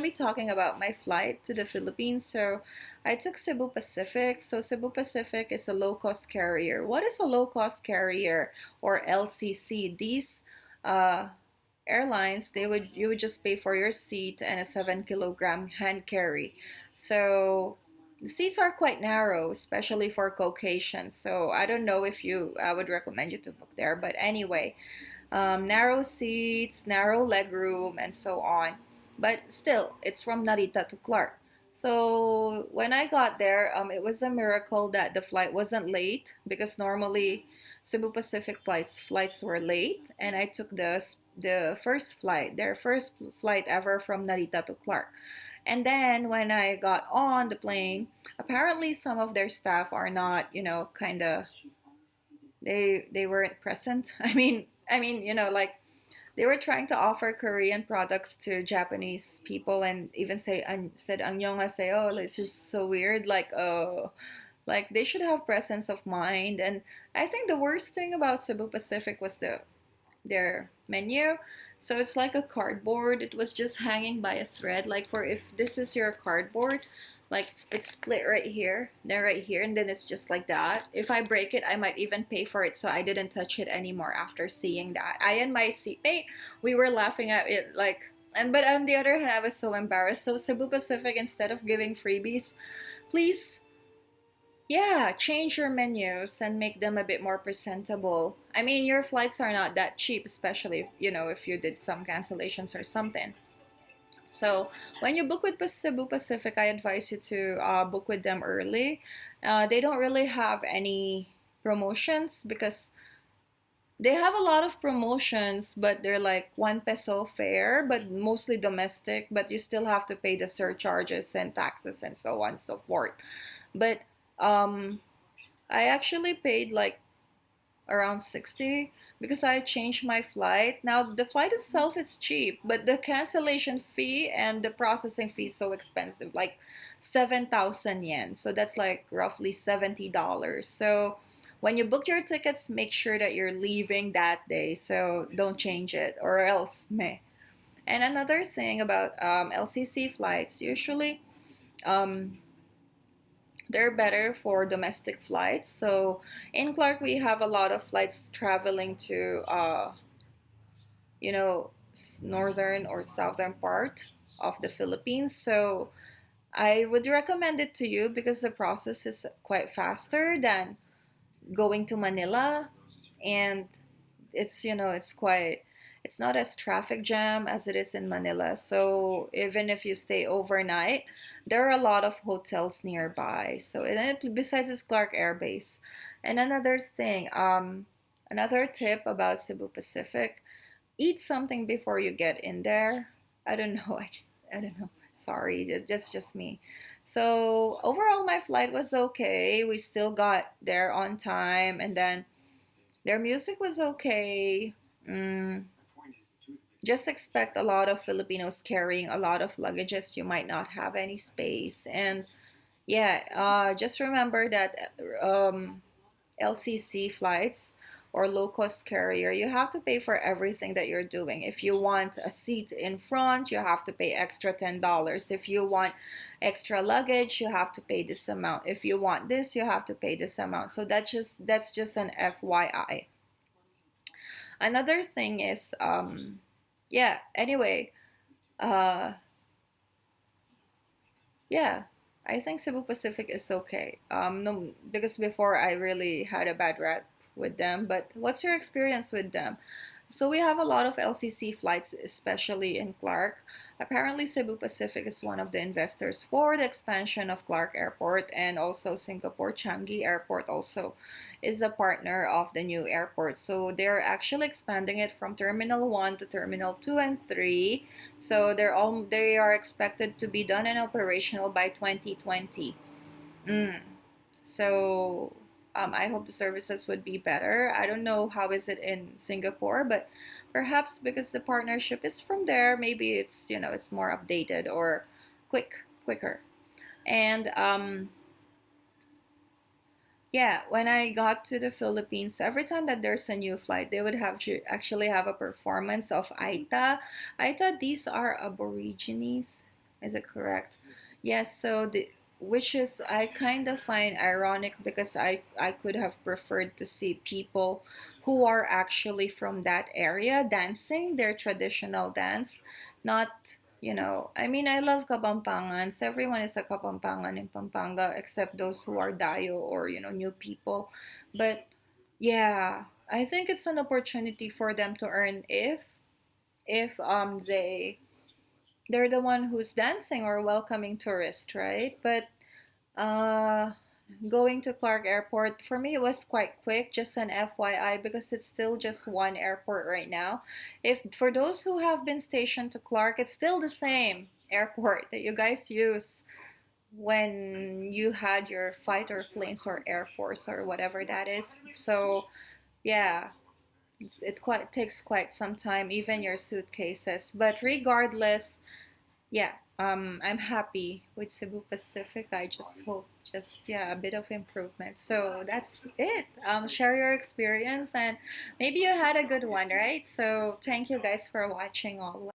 be talking about my flight to the Philippines. So I took Cebu Pacific. So Cebu Pacific is a low-cost carrier. What is a low-cost carrier, or LCC? These uh, airlines, you would just pay for your seat and a 7 kilogram hand carry. So the seats are quite narrow, especially for Caucasians. So I don't know if I would recommend you to book there. But anyway, narrow seats, narrow leg room, and so on. But still, it's from Narita to Clark. So when I got there, it was a miracle that the flight wasn't late, because normally Cebu Pacific flights were late, and I took the first flight, their first flight ever from Narita to Clark. And then when I got on the plane, apparently some of their staff are not, kind of, they weren't present. Like, they were trying to offer Korean products to Japanese people, and even said "annyeonghaseyo." It's just so weird. Like they should have presence of mind. And I think the worst thing about Cebu Pacific was their menu. So it's like a cardboard. It was just hanging by a thread. Like, for if this is your cardboard, like it's split right here, then right here, and then it's just like that. If I break it, I might even pay for it. So I didn't touch it anymore after seeing that. I and my seatmate, we were laughing at it, like, and but on the other hand, I was so embarrassed. So Cebu Pacific, instead of giving freebies, please, yeah, change your menus and make them a bit more presentable. I mean, your flights are not that cheap, especially if you did some cancellations or something. So when you book with Cebu Pacific, I advise you to book with them early. They don't really have any promotions, because they have a lot of promotions, but they're like 1 peso fare, but mostly domestic. But you still have to pay the surcharges and taxes and so on and so forth. But um, I actually paid like around 60, because I changed my flight. Now the flight itself is cheap, but the cancellation fee and the processing fee is so expensive, like 7,000 yen. So that's like roughly $70. So when you book your tickets, make sure that you're leaving that day. So don't change it, or else meh. And another thing about LCC flights, usually um, they're better for domestic flights. So in Clark, we have a lot of flights traveling to, you know, northern or southern part of the Philippines. So I would recommend it to you, because the process is quite faster than going to Manila, and it's not as traffic jam as it is in Manila. So even if you stay overnight, there are a lot of hotels nearby. So, and then besides this Clark Air Base. And another tip about Cebu Pacific: eat something before you get in there. I don't know. I don't know. Sorry, that's just me. So overall, my flight was okay. We still got there on time, and then their music was okay. Mm, just expect a lot of Filipinos carrying a lot of luggages. You might not have any space. And yeah, just remember that LCC flights or low cost carrier, you have to pay for everything that you're doing. If you want a seat in front, you have to pay extra $10. If you want extra luggage, you have to pay this amount. If you want this, you have to pay this amount. So that's just an FYI. Another thing is, yeah, anyway, uh, yeah, I think Cebu Pacific is okay. No, because before I really had a bad rap with them. But what's your experience with them? So we have a lot of LCC flights, especially in Clark. Apparently, Cebu Pacific is one of the investors for the expansion of Clark Airport, and also Singapore Changi Airport also is a partner of the new airport. So they're actually expanding it from Terminal 1 to Terminal 2 and 3. So they are expected to be done and operational by 2020. Mm. So I hope the services would be better. I don't know how is it in Singapore, but perhaps because the partnership is from there, maybe it's more updated or quicker. And yeah, when I got to the Philippines, every time that there's a new flight, they would have to actually have a performance of Aita. Aita, these are Aborigines. Is it correct? Yes, so the which is I kind of find ironic because I could have preferred to see people who are actually from that area dancing their traditional dance, not, I mean, I love Kapampangans. Everyone is a Kapampangan in Pampanga except those who are Dayo or, new people. But yeah, I think it's an opportunity for them to earn if they're the one who's dancing or welcoming tourists, right? But uh, going to Clark Airport for me it was quite quick. Just an FYI because it's still just one airport right now. If for those who have been stationed to Clark, it's still the same airport that you guys use when you had your fighter planes or Air Force or whatever that is. So yeah, it quite takes quite some time, even your suitcases. But regardless, yeah, I'm happy with Cebu Pacific. I just hope just yeah a bit of improvement. So that's it. Share your experience and maybe you had a good one, right? So thank you guys for watching all.